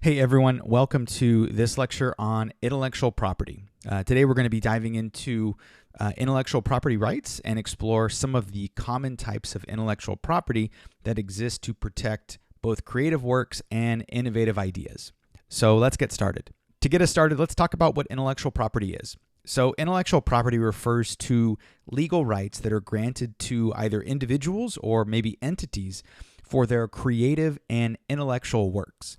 Hey everyone, welcome to this lecture on intellectual property. Today we're going to be diving into intellectual property rights and explore some of the common types of intellectual property that exist to protect both creative works and innovative ideas. So let's get started. To get us started, let's talk about what intellectual property is. So intellectual property refers to legal rights that are granted to either individuals or maybe entities for their creative and intellectual works.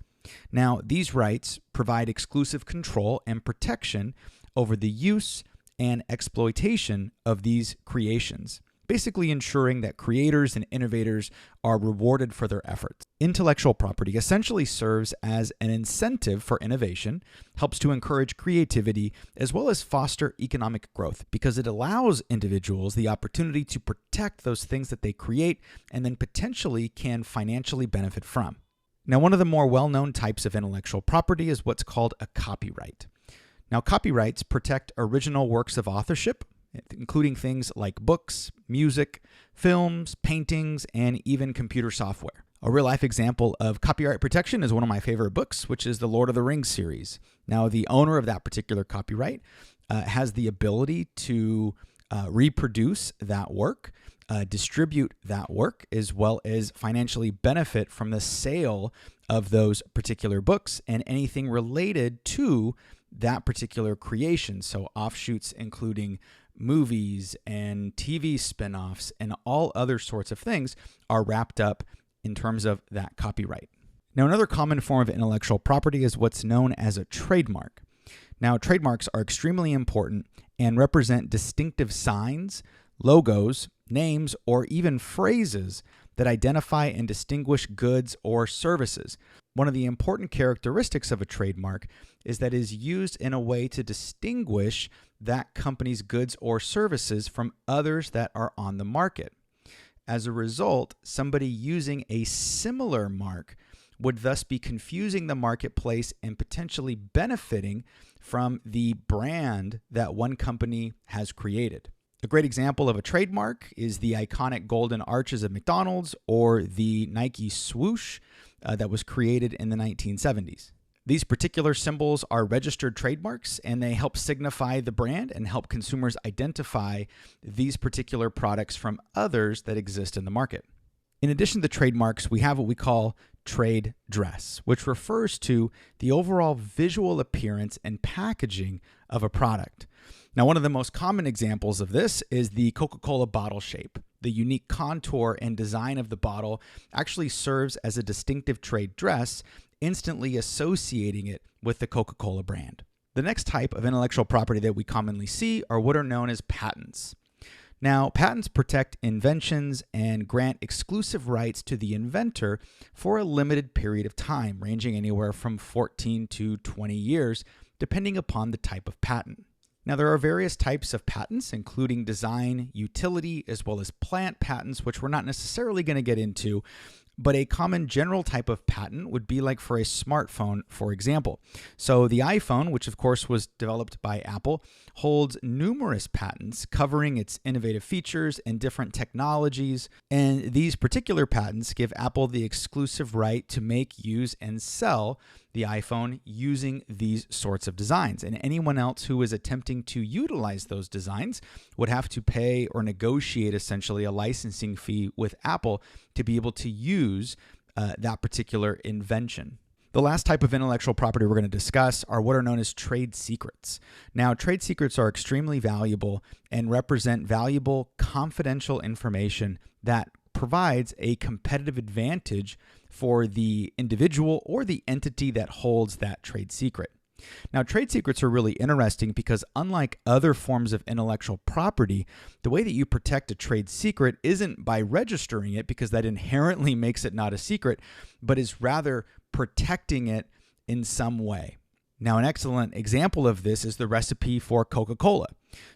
Now, these rights provide exclusive control and protection over the use and exploitation of these creations, basically ensuring that creators and innovators are rewarded for their efforts. Intellectual property essentially serves as an incentive for innovation, helps to encourage creativity, as well as foster economic growth because it allows individuals the opportunity to protect those things that they create and then potentially can financially benefit from. Now, one of the more well-known types of intellectual property is what's called a copyright. Now, copyrights protect original works of authorship, including things like books, music, films, paintings, and even computer software. A real-life example of copyright protection is one of my favorite books, which is the Lord of the Rings series. Now, the owner of that particular copyright has the ability to reproduce that work, distribute that work, as well as financially benefit from the sale of those particular books and anything related to that particular creation. So offshoots including movies and TV spinoffs and all other sorts of things are wrapped up in terms of that copyright. Now, another common form of intellectual property is what's known as a trademark. Now, trademarks are extremely important and represent distinctive signs, logos, names, or even phrases that identify and distinguish goods or services. One of the important characteristics of a trademark is that it is used in a way to distinguish that company's goods or services from others that are on the market. As a result, somebody using a similar mark would thus be confusing the marketplace and potentially benefiting from the brand that one company has created. A great example of a trademark is the iconic golden arches of McDonald's or the Nike swoosh that was created in the 1970s. These particular symbols are registered trademarks, and they help signify the brand and help consumers identify these particular products from others that exist in the market. In addition to trademarks, we have what we call trade dress, which refers to the overall visual appearance and packaging of a product. Now, one of the most common examples of this is the Coca-Cola bottle shape. The unique contour and design of the bottle actually serves as a distinctive trade dress, instantly associating it with the Coca-Cola brand. The next type of intellectual property that we commonly see are what are known as patents. Now, patents protect inventions and grant exclusive rights to the inventor for a limited period of time, ranging anywhere from 14 to 20 years, depending upon the type of patent. Now, there are various types of patents, including design, utility, as well as plant patents, which we're not necessarily going to get into. But a common general type of patent would be like for a smartphone, for example. So the iPhone, which of course was developed by Apple, holds numerous patents covering its innovative features and different technologies. And these particular patents give Apple the exclusive right to make, use, and sell the iPhone using these sorts of designs. And anyone else who is attempting to utilize those designs would have to pay or negotiate essentially a licensing fee with Apple to be able to use that particular invention. The last type of intellectual property we're going to discuss are what are known as trade secrets. Now, trade secrets are extremely valuable and represent valuable confidential information that provides a competitive advantage for the individual or the entity that holds that trade secret. Now, trade secrets are really interesting because unlike other forms of intellectual property, the way that you protect a trade secret isn't by registering it, because that inherently makes it not a secret, but is rather protecting it in some way. Now, an excellent example of this is the recipe for Coca-Cola.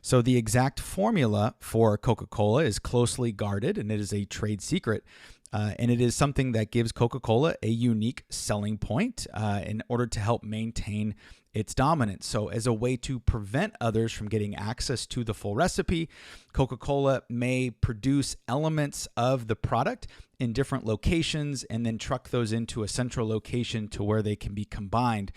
So the exact formula for Coca-Cola is closely guarded, and it is a trade secret. And it is something that gives Coca-Cola a unique selling point in order to help maintain its dominance. So as a way to prevent others from getting access to the full recipe, Coca-Cola may produce elements of the product in different locations and then truck those into a central location to where they can be combined.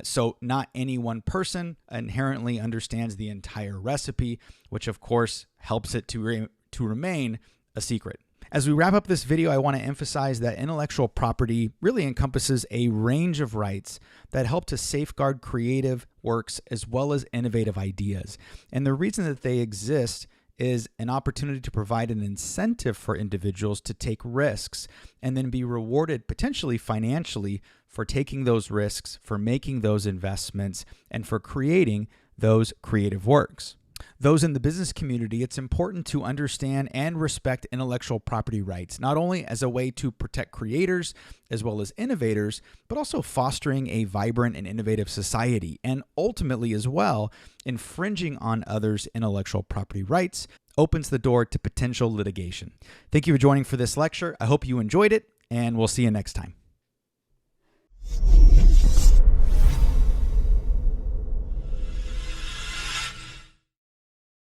So not any one person inherently understands the entire recipe, which of course helps it to remain a secret. As we wrap up this video, I want to emphasize that intellectual property really encompasses a range of rights that help to safeguard creative works as well as innovative ideas. And the reason that they exist is an opportunity to provide an incentive for individuals to take risks and then be rewarded potentially financially for taking those risks, for making those investments, and for creating those creative works. Those in the business community, it's important to understand and respect intellectual property rights, not only as a way to protect creators as well as innovators, but also fostering a vibrant and innovative society, and ultimately as well, infringing on others' intellectual property rights opens the door to potential litigation. Thank you for joining for this lecture. I hope you enjoyed it, and we'll see you next time.